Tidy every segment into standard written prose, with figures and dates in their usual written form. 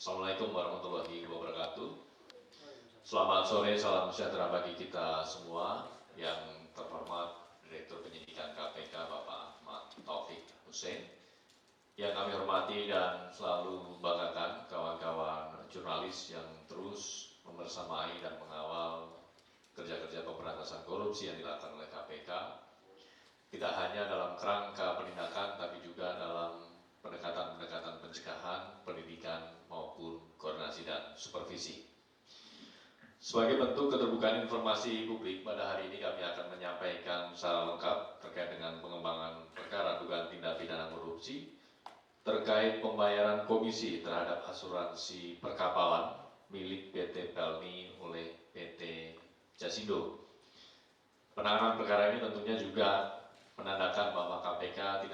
Assalamualaikum warahmatullahi wabarakatuh. Selamat sore, salam sejahtera bagi kita semua. Yang terhormat Direktur Penyidikan KPK Bapak Ahmad Taufik Hussein, yang kami hormati dan selalu banggakan kawan-kawan jurnalis yang terus membersamai dan mengawal kerja-kerja pemberantasan korupsi yang dilakukan oleh KPK, tidak hanya dalam kerangka penindakan tapi juga dalam pendekatan-pendekatan pencegahan, pendidikan maupun koordinasi dan supervisi. Sebagai bentuk keterbukaan informasi publik, pada hari ini kami akan menyampaikan secara lengkap terkait dengan pengembangan perkara dugaan tindak pidana korupsi terkait pembayaran komisi terhadap asuransi perkapalan milik PT Pelni oleh PT Jasindo. Penanganan perkara ini tentunya juga menandakan bahwa KPK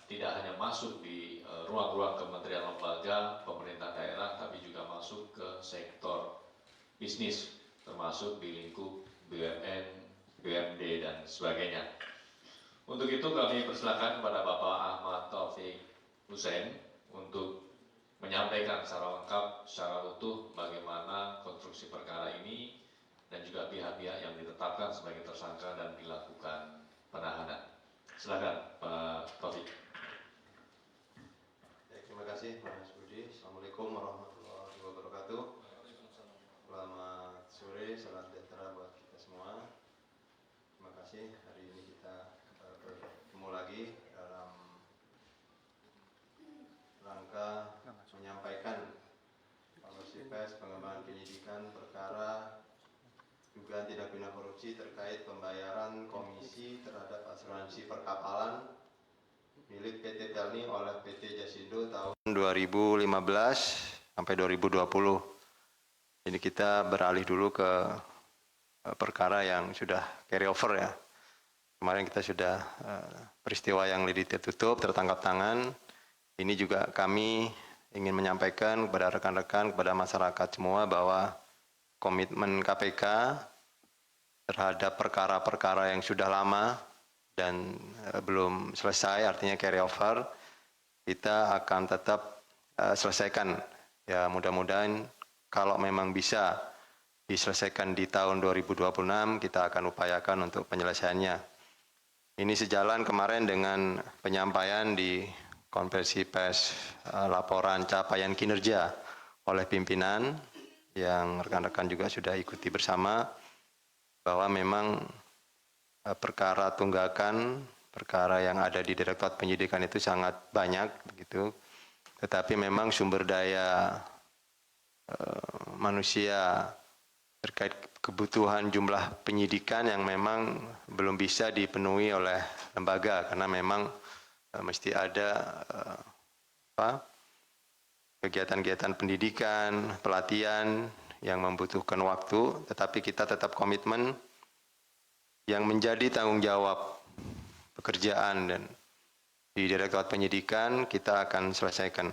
tidak hanya masuk di ruang-ruang kementerian lembaga, pemerintah daerah, tapi juga masuk ke sektor bisnis, termasuk di lingkup BUMN, BUMD, dan sebagainya. Untuk itu kami persilakan kepada Bapak Ahmad Taufik Hussein untuk menyampaikan secara lengkap, secara utuh bagaimana konstruksi perkara ini dan juga pihak-pihak yang ditetapkan sebagai tersangka dan dilakukan penahanan. Silakan Pak Taufik. Ya, terima kasih Mas Budi. Assalamualaikum warahmatullahi wabarakatuh. Selamat sore, salam sejahtera buat kita semua. Terima kasih hari ini kita bertemu lagi dalam rangka menyampaikan konversi pers pengembangan penyidikan perkara dugaan tindak pidana korupsi terkait pembayaran komisi terhadap asuransi perkapalan milik PT Pelni oleh PT Jasindo tahun 2015 sampai 2020. Jadi kita beralih dulu ke perkara yang sudah carry over ya. Kemarin kita sudah peristiwa yang lidik tertutup, tertangkap tangan. Ini juga kami ingin menyampaikan kepada rekan-rekan, kepada masyarakat semua bahwa komitmen KPK terhadap perkara-perkara yang sudah lama dan belum selesai, artinya carry over, kita akan tetap selesaikan. Ya, mudah-mudahan kalau memang bisa diselesaikan di tahun 2026, kita akan upayakan untuk penyelesaiannya. Ini sejalan kemarin dengan penyampaian di konversi pers laporan capaian kinerja oleh pimpinan yang rekan-rekan juga sudah ikuti bersama, bahwa memang perkara tunggakan, perkara yang ada di Direktorat Penyidikan itu sangat banyak begitu. Tetapi memang sumber daya manusia terkait kebutuhan jumlah penyidikan yang memang belum bisa dipenuhi oleh lembaga, karena memang mesti ada kegiatan-kegiatan pendidikan, pelatihan yang membutuhkan waktu, tetapi kita tetap komitmen yang menjadi tanggung jawab pekerjaan dan di Direktorat Penyidikan kita akan selesaikan.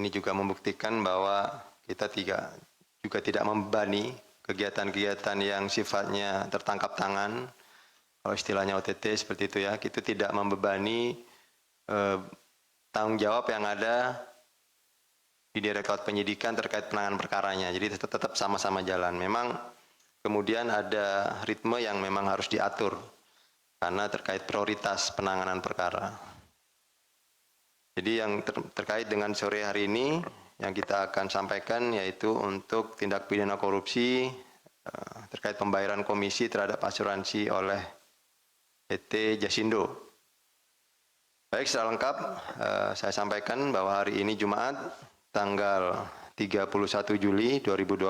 Ini juga membuktikan bahwa kita juga tidak membebani kegiatan-kegiatan yang sifatnya tertangkap tangan, kalau istilahnya OTT seperti itu ya, itu tidak membebani tanggung jawab yang ada di Direktorat Penyidikan terkait penanganan perkaranya. Jadi tetap sama-sama jalan. Memang kemudian ada ritme yang memang harus diatur karena terkait prioritas penanganan perkara. Jadi yang terkait dengan sore hari ini yang kita akan sampaikan yaitu untuk tindak pidana korupsi terkait pembayaran komisi terhadap asuransi oleh PT Jasindo. Baik, secara lengkap saya sampaikan bahwa hari ini Jumat tanggal 31 Juli 2026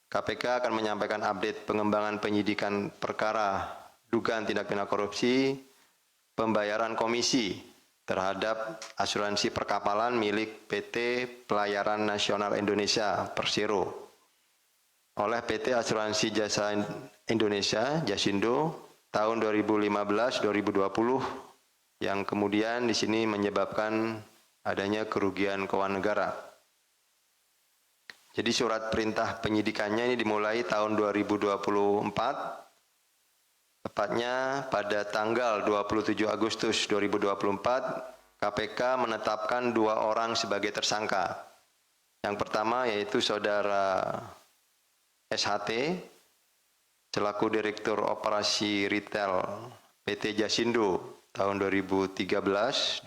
KPK akan menyampaikan update pengembangan penyidikan perkara dugaan tindak pidana korupsi pembayaran komisi terhadap asuransi perkapalan milik PT Pelayaran Nasional Indonesia Persero oleh PT Asuransi Jasa Indonesia Jasindo tahun 2015-2020 yang kemudian di sini menyebabkan adanya kerugian keuangan negara. Jadi surat perintah penyidikannya ini dimulai tahun 2024, tepatnya pada tanggal 27 Agustus 2024 KPK menetapkan 2 orang sebagai tersangka. Yang pertama yaitu Saudara SHT selaku Direktur Operasi Retail PT Jasindo tahun 2013-2018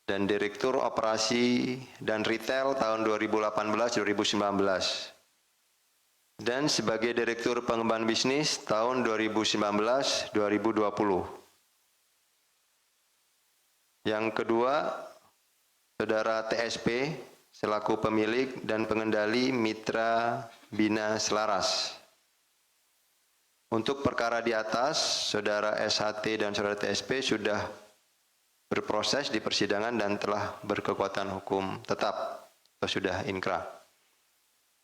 dan Direktur Operasi dan Retail tahun 2018-2019 dan sebagai Direktur Pengembangan Bisnis tahun 2019-2020. Yang kedua, Saudara TSP selaku pemilik dan pengendali Mitra Bina Selaras. Untuk perkara di atas, Saudara SHT dan Saudara TSP sudah berproses di persidangan dan telah berkekuatan hukum tetap atau sudah inkrah.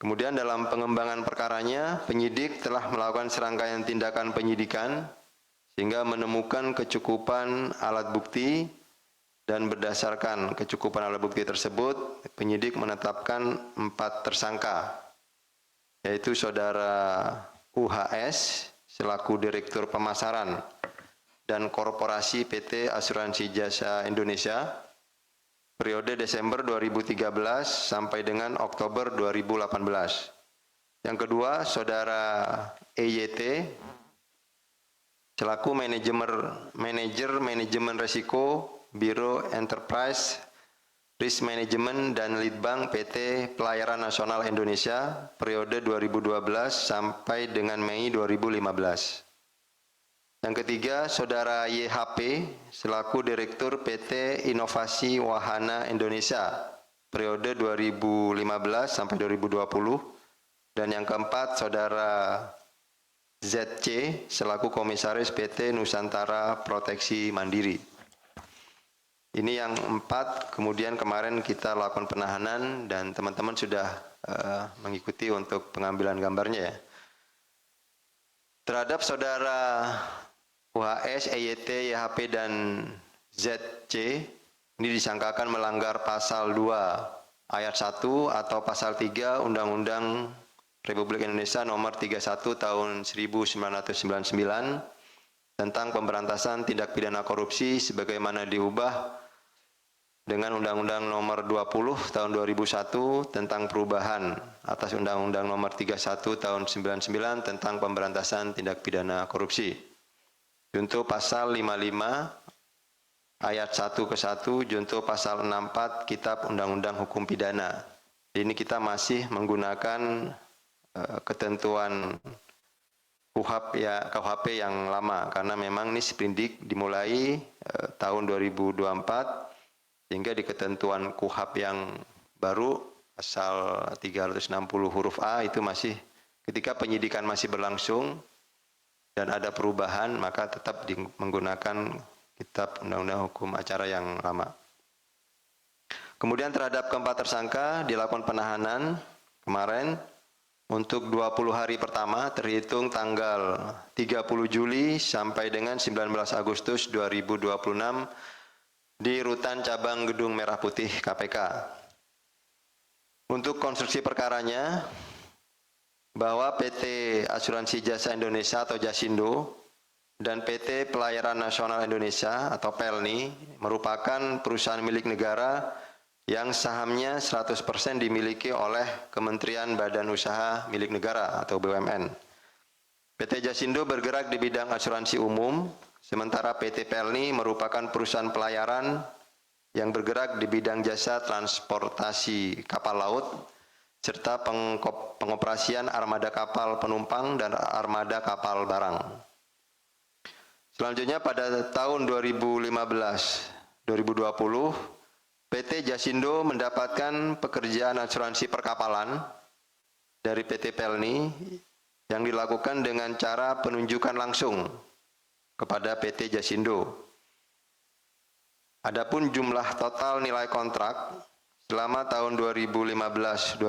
Kemudian dalam pengembangan perkaranya, penyidik telah melakukan serangkaian tindakan penyidikan sehingga menemukan kecukupan alat bukti dan berdasarkan kecukupan alat bukti tersebut, penyidik menetapkan 4 tersangka, yaitu Saudara UHS selaku Direktur Pemasaran dan Korporasi PT Asuransi Jasa Indonesia periode Desember 2013 sampai dengan Oktober 2018. Yang kedua, Saudara EYT selaku Manajer Manajemen Risiko Biro Enterprise Risk Management dan Litbang PT Pelayaran Nasional Indonesia periode 2012 sampai dengan Mei 2015. Yang ketiga, Saudara YHP selaku Direktur PT Inovasi Wahana Indonesia periode 2015 sampai 2020. Dan yang keempat, Saudara ZC selaku Komisaris PT Nusantara Proteksi Mandiri. Ini yang 4, kemudian kemarin kita lakukan penahanan dan teman-teman sudah mengikuti untuk pengambilan gambarnya ya. Terhadap Saudara UHS, EYT, YHP, dan ZC, ini disangkakan melanggar pasal 2 ayat 1 atau pasal 3 Undang-Undang Republik Indonesia nomor 31 tahun 1999 tentang pemberantasan tindak pidana korupsi sebagaimana diubah dengan Undang-Undang nomor 20 tahun 2001 tentang perubahan atas Undang-Undang nomor 31 tahun 99 tentang pemberantasan tindak pidana korupsi. Junto pasal 55 ayat 1 ke 1, junto pasal 64 Kitab Undang-Undang Hukum Pidana. Ini kita masih menggunakan ketentuan KUHP yang lama karena memang ini sprindik dimulai tahun 2024 sehingga di ketentuan KUHP yang baru pasal 360 huruf A itu masih ketika penyidikan masih berlangsung dan ada perubahan maka tetap menggunakan Kitab Undang-Undang Hukum Acara yang lama. Kemudian terhadap keempat tersangka dilakukan penahanan kemarin untuk 20 hari pertama terhitung tanggal 30 Juli sampai dengan 19 Agustus 2026 di Rutan Cabang Gedung Merah Putih KPK. Untuk konstruksi perkaranya, bahwa PT Asuransi Jasa Indonesia atau Jasindo dan PT Pelayaran Nasional Indonesia atau PELNI merupakan perusahaan milik negara yang sahamnya 100% dimiliki oleh Kementerian Badan Usaha Milik Negara atau BUMN. PT Jasindo bergerak di bidang asuransi umum, sementara PT PELNI merupakan perusahaan pelayaran yang bergerak di bidang jasa transportasi kapal laut, serta pengoperasian armada kapal penumpang dan armada kapal barang. Selanjutnya pada tahun 2015-2020, PT Jasindo mendapatkan pekerjaan asuransi perkapalan dari PT PELNI yang dilakukan dengan cara penunjukan langsung kepada PT Jasindo. Adapun jumlah total nilai kontrak selama tahun 2015-2020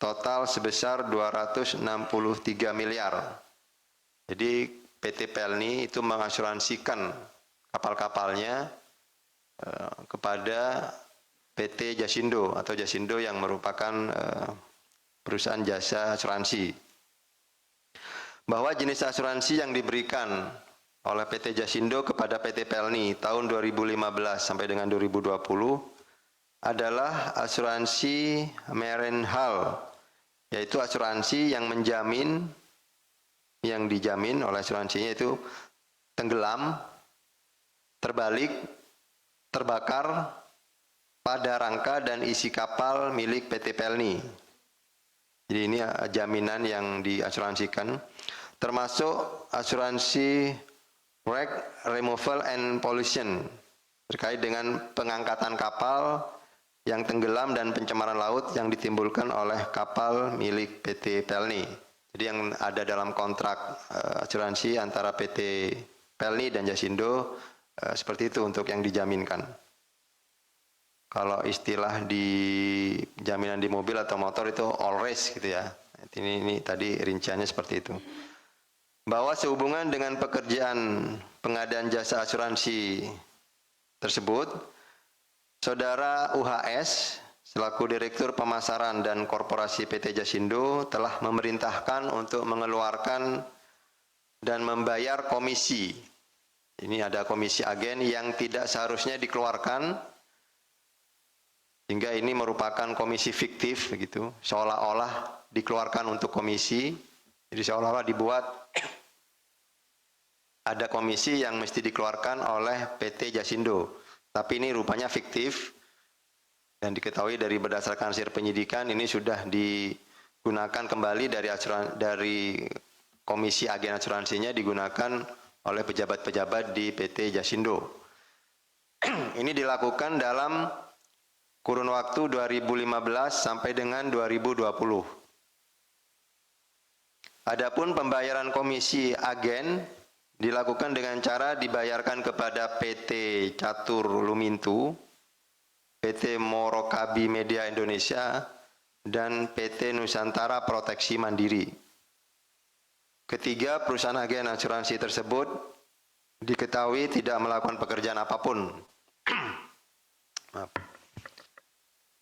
total sebesar 263 miliar. Jadi PT PELNI itu mengasuransikan kapal-kapalnya kepada PT Jasindo atau Jasindo yang merupakan perusahaan jasa asuransi. Bahwa jenis asuransi yang diberikan oleh PT Jasindo kepada PT Pelni tahun 2015 sampai dengan 2020 adalah asuransi Merenhal, yaitu asuransi yang menjamin, yang dijamin oleh asuransinya itu tenggelam, terbalik, terbakar pada rangka dan isi kapal milik PT Pelni. Jadi ini jaminan yang diasuransikan, termasuk asuransi wreck removal and pollution terkait dengan pengangkatan kapal yang tenggelam dan pencemaran laut yang ditimbulkan oleh kapal milik PT Pelni. Jadi yang ada dalam kontrak asuransi antara PT Pelni dan Jasindo seperti itu untuk yang dijaminkan. Kalau istilah di jaminan di mobil atau motor itu all risk gitu ya. Ini tadi rinciannya seperti itu. Bahwa sehubungan dengan pekerjaan pengadaan jasa asuransi tersebut, Saudara UHS selaku Direktur Pemasaran dan Korporasi PT Jasindo telah memerintahkan untuk mengeluarkan dan membayar komisi. Ini ada komisi agen yang tidak seharusnya dikeluarkan, sehingga ini merupakan komisi fiktif begitu, seolah-olah dikeluarkan untuk komisi. Jadi seolah-olah dibuat ada komisi yang mesti dikeluarkan oleh PT Jasindo. Tapi ini rupanya fiktif dan diketahui dari berdasarkan hasil penyidikan ini sudah digunakan kembali dari komisi agen asuransinya digunakan oleh pejabat-pejabat di PT Jasindo. Ini dilakukan dalam kurun waktu 2015 sampai dengan 2020. Adapun pembayaran komisi agen dilakukan dengan cara dibayarkan kepada PT Catur Lumintu, PT Morokabi Media Indonesia, dan PT Nusantara Proteksi Mandiri. Ketiga perusahaan agen asuransi tersebut diketahui tidak melakukan pekerjaan apapun.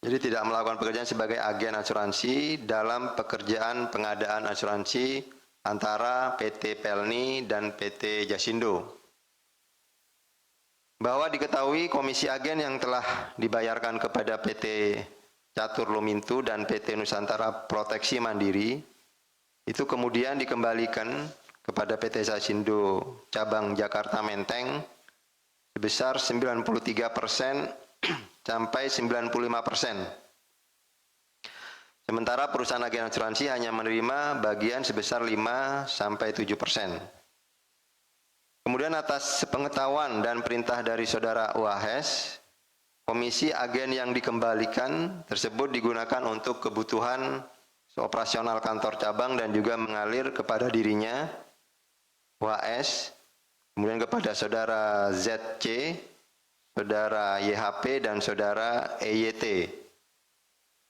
Jadi tidak melakukan pekerjaan sebagai agen asuransi dalam pekerjaan pengadaan asuransi antara PT Pelni dan PT Jasindo. Bahwa diketahui komisi agen yang telah dibayarkan kepada PT Catur Lumintu dan PT Nusantara Proteksi Mandiri itu kemudian dikembalikan kepada PT Jasindo cabang Jakarta Menteng sebesar 93% sampai 95%. Sementara perusahaan agen asuransi hanya menerima bagian sebesar 5 sampai 7%. Kemudian atas pengetahuan dan perintah dari Saudara UHS, komisi agen yang dikembalikan tersebut digunakan untuk kebutuhan operasional kantor cabang dan juga mengalir kepada dirinya, UHS, kemudian kepada Saudara ZC, Saudara YHP, dan Saudara EYT.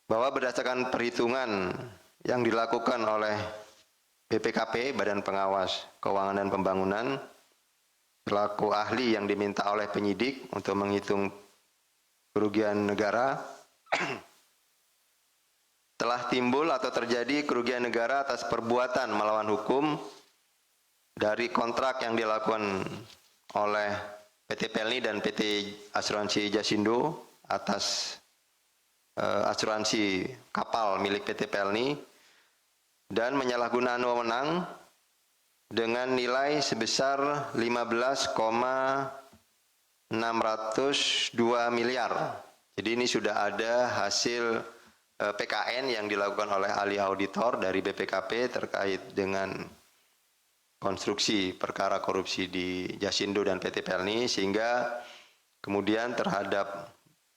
Bahwa berdasarkan perhitungan yang dilakukan oleh BPKP, Badan Pengawas Keuangan dan Pembangunan, selaku ahli yang diminta oleh penyidik untuk menghitung kerugian negara, telah timbul atau terjadi kerugian negara atas perbuatan melawan hukum dari kontrak yang dilakukan oleh PT Pelni dan PT Asuransi Jasindo atas asuransi kapal milik PT Pelni dan menyalahgunakan wewenang dengan nilai sebesar 15,602 miliar. Jadi ini sudah ada hasil PKN yang dilakukan oleh ahli auditor dari BPKP terkait dengan konstruksi perkara korupsi di Jasindo dan PT Pelni, sehingga kemudian terhadap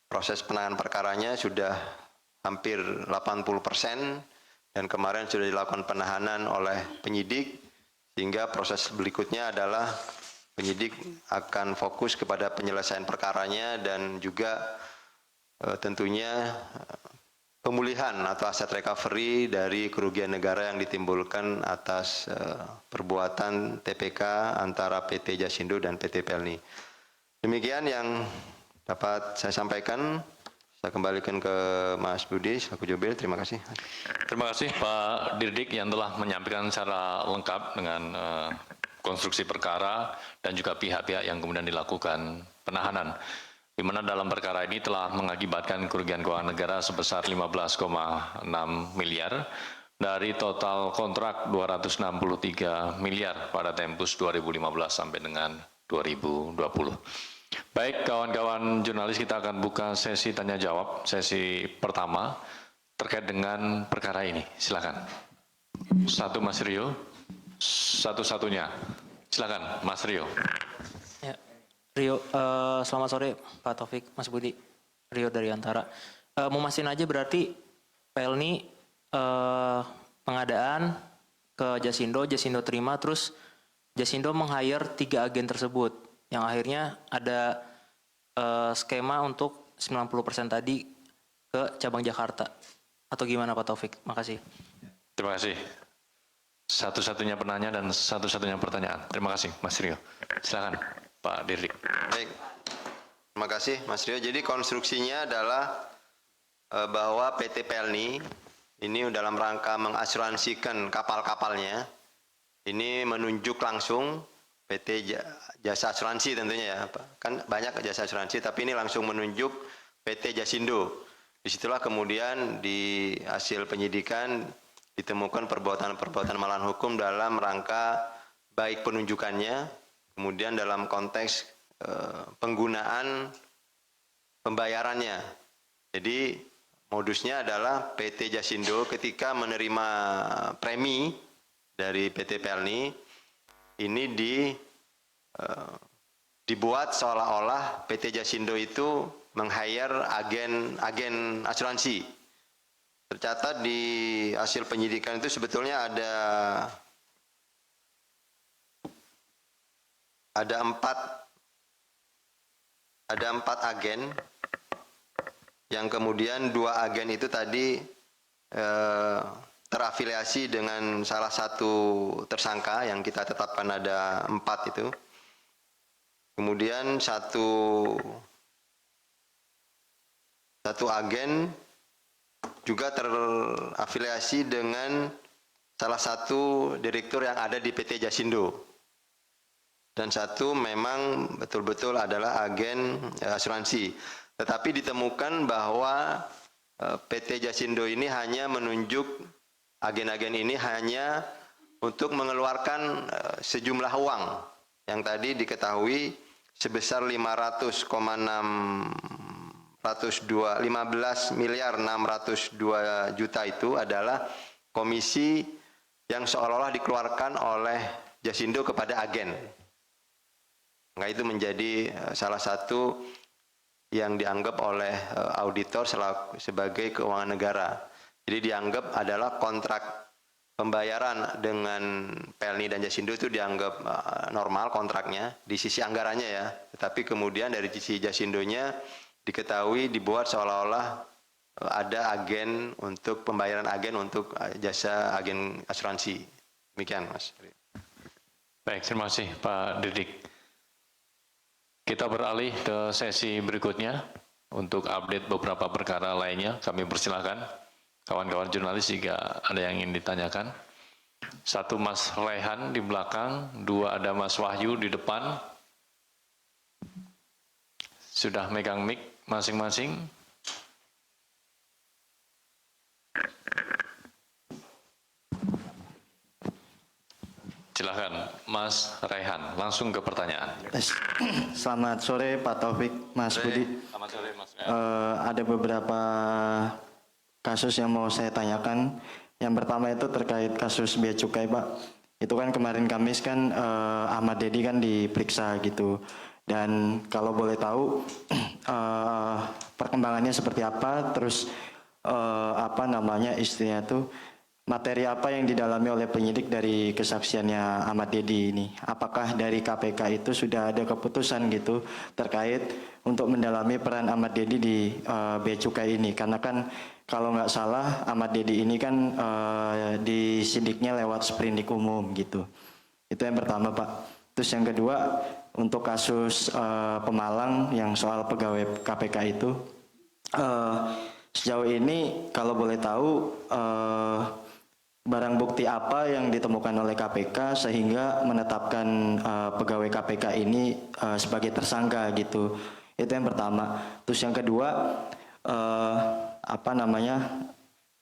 proses penanganan perkaranya sudah hampir 80% dan kemarin sudah dilakukan penahanan oleh penyidik, sehingga proses berikutnya adalah penyidik akan fokus kepada penyelesaian perkaranya dan juga tentunya pemulihan atau aset recovery dari kerugian negara yang ditimbulkan atas perbuatan TPK antara PT Jasindo dan PT Pelni. Demikian yang dapat saya sampaikan. Saya kembalikan ke Mas Budi selaku jubir. Terima kasih. Terima kasih Pak Dirdik yang telah menyampaikan secara lengkap dengan konstruksi perkara dan juga pihak-pihak yang kemudian dilakukan penahanan, di mana dalam perkara ini telah mengakibatkan kerugian keuangan negara sebesar 15,6 miliar dari total kontrak 263 miliar pada tempus 2015 sampai dengan 2020. Baik, kawan-kawan jurnalis, kita akan buka sesi tanya jawab, sesi pertama terkait dengan perkara ini. Silakan. Satu Mas Rio, satu-satunya. Silakan Mas Rio. Ya, Rio, selamat sore Pak Taufik, Mas Budi, Rio dari Antara. Mau mastiin aja berarti Pelni pengadaan ke Jasindo, Jasindo terima, terus Jasindo meng-hire 3 agen tersebut, yang akhirnya ada skema untuk 90% tadi ke cabang Jakarta. Atau gimana Pak Taufik? Makasih. Terima kasih. Satu-satunya penanya dan satu-satunya pertanyaan. Terima kasih Mas Rio. Silakan Pak Dirdik. Baik, terima kasih Mas Rio. Jadi konstruksinya adalah bahwa PT Pelni ini dalam rangka mengasuransikan kapal-kapalnya, ini menunjuk langsung PT Jasa Asuransi tentunya ya, Pak. Kan banyak jasa asuransi, tapi ini langsung menunjuk PT Jasindo. Disitulah kemudian di hasil penyidikan ditemukan perbuatan-perbuatan melawan hukum dalam rangka baik penunjukannya, kemudian dalam konteks penggunaan pembayarannya. Jadi modusnya adalah PT Jasindo ketika menerima premi dari PT Pelni ini dibuat seolah-olah PT Jasindo itu meng-hire agen asuransi. Tercatat di hasil penyidikan itu sebetulnya ada empat agen, yang kemudian 2 agen itu tadi terafiliasi dengan salah satu tersangka yang kita tetapkan ada 4 itu. Kemudian satu agen juga terafiliasi dengan salah satu direktur yang ada di PT Jasindo. Dan satu memang betul-betul adalah agen asuransi. Tetapi ditemukan bahwa PT Jasindo ini hanya menunjuk agen-agen ini hanya untuk mengeluarkan sejumlah uang yang tadi diketahui sebesar 15 miliar 602 juta itu adalah komisi yang seolah-olah dikeluarkan oleh Jasindo kepada agen. Nah, itu menjadi salah satu yang dianggap oleh auditor sebagai keuangan negara. Jadi dianggap adalah kontrak pembayaran dengan Pelni dan Jasindo itu dianggap normal kontraknya di sisi anggarannya ya. Tetapi kemudian dari sisi Jasindonya diketahui dibuat seolah-olah ada agen untuk pembayaran agen untuk jasa agen asuransi. Demikian Mas. Baik, terima kasih Pak Dirdik. Kita beralih ke sesi berikutnya untuk update beberapa perkara lainnya. Kami persilahkan kawan-kawan jurnalis jika ada yang ingin ditanyakan. 1 Mas Rehan di belakang, 2 ada Mas Wahyu di depan. Sudah megang mic masing-masing. Silakan Mas Rehan, langsung ke pertanyaan. Selamat sore Pak Taufik, Mas Budi. Selamat sore Mas Rehan. Ada beberapa kasus yang mau saya tanyakan. Yang pertama itu terkait kasus Bea Cukai Pak. Itu kan kemarin Kamis kan Ahmad Dedi kan diperiksa gitu. Dan kalau boleh tahu perkembangannya seperti apa, terus istilahnya tuh materi apa yang didalami oleh penyidik dari kesaksiannya Ahmad Dedi ini? Apakah dari KPK itu sudah ada keputusan gitu terkait untuk mendalami peran Ahmad Dedi di Bea Cukai ini? Karena kan kalau nggak salah Ahmad Dedi ini kan disidiknya lewat sprindik umum gitu. Itu yang pertama Pak. Terus yang kedua untuk kasus Pemalang yang soal pegawai KPK itu sejauh ini kalau boleh tahu barang bukti apa yang ditemukan oleh KPK sehingga menetapkan pegawai KPK ini sebagai tersangka gitu. Itu yang pertama. Terus yang kedua,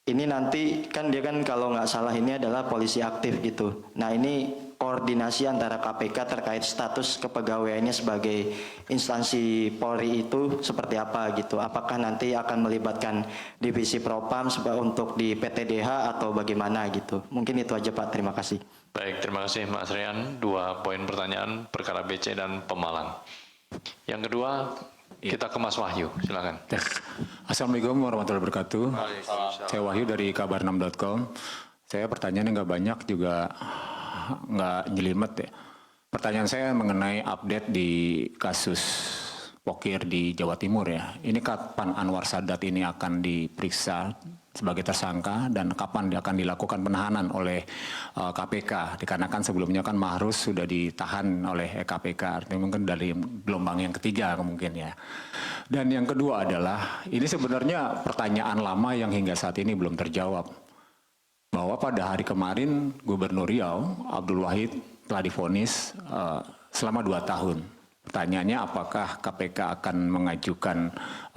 ini nanti kan dia kan kalau nggak salah ini adalah polisi aktif gitu. Nah ini koordinasi antara KPK terkait status kepegawaiannya sebagai instansi Polri itu seperti apa gitu. Apakah nanti akan melibatkan divisi Propam untuk di PTDH atau bagaimana gitu. Mungkin itu aja Pak, terima kasih. Baik, terima kasih Mas Rian. 2 poin pertanyaan, perkara BC dan Pemalang. Yang kedua, kita ke Mas Wahyu, silakan. Assalamualaikum warahmatullahi wabarakatuh. Saya Wahyu dari kabar6.com. Saya pertanyaannya nggak banyak juga nggak jelimet ya. Pertanyaan saya mengenai update di kasus Pokir di Jawa Timur ya. Ini kapan Anwar Sadat ini akan diperiksa sebagai tersangka dan kapan dia akan dilakukan penahanan oleh KPK? Dikarenakan sebelumnya kan Mahrus sudah ditahan oleh KPK, artinya mungkin dari gelombang yang ketiga mungkin ya. Dan yang kedua adalah, ini sebenarnya pertanyaan lama yang hingga saat ini belum terjawab. Bahwa pada hari kemarin Gubernur Riau, Abdul Wahid, telah divonis selama 2 tahun. Pertanyaannya apakah KPK akan mengajukan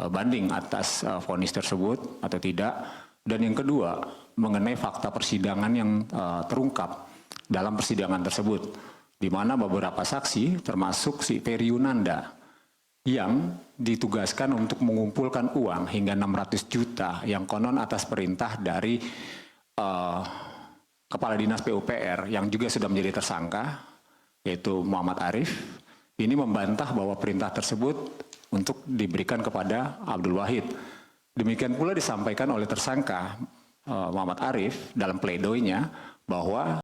banding atas vonis tersebut atau tidak? Dan yang kedua, mengenai fakta persidangan yang terungkap dalam persidangan tersebut, di mana beberapa saksi, termasuk si Ferry Yunanda, yang ditugaskan untuk mengumpulkan uang hingga 600 juta yang konon atas perintah dari Kepala Dinas PUPR yang juga sudah menjadi tersangka, yaitu Muhammad Arif, ini membantah bahwa perintah tersebut untuk diberikan kepada Abdul Wahid. Demikian pula disampaikan oleh tersangka Muhammad Arif dalam pledoinya bahwa